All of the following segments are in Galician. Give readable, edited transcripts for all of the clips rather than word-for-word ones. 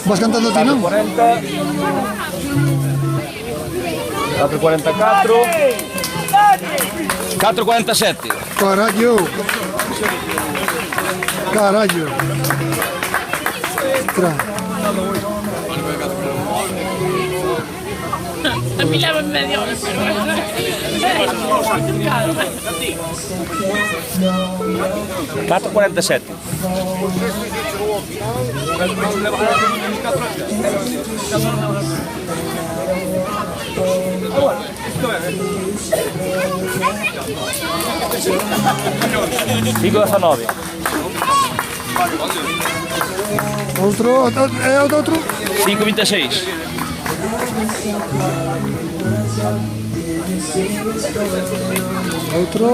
Vas cantando ti, non? 4,44. 4,47. Carallo. Carallo. Tra. A mí la me dio. 4,47. Fico 19. Outro, é outro. 5,26. Outro.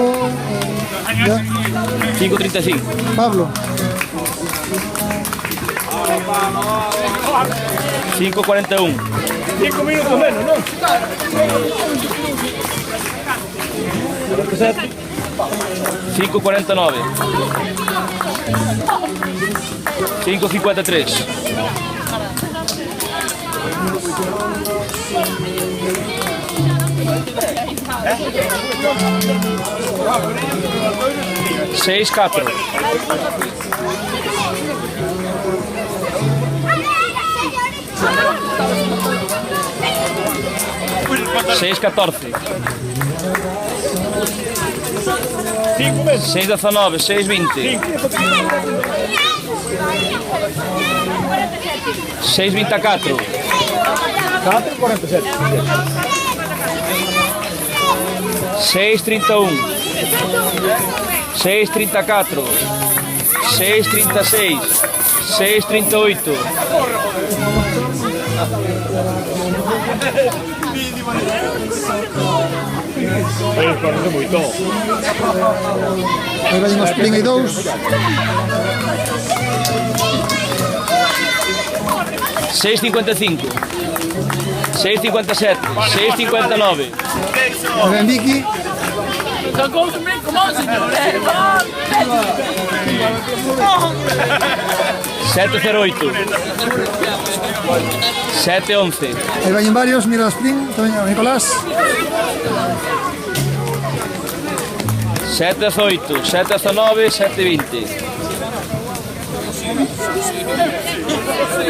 5,35. Pablo. 5,41. 5 minutos menos, ¿no? 5,49. 5,53. 6,4. 6,14. 6,19. 6,20. 6,24. 4,47. 6,31. 6,34. 6,36. 6,38. 48. Aí vai unhos plin e dous. 6,55. 6,57. 6,59. Aí vem Vicky. Son como señor. 7,08. 7,11. Aí vai varios, mira os plin. Tamén o Nicolás. 7,18. 7,19. 7,20.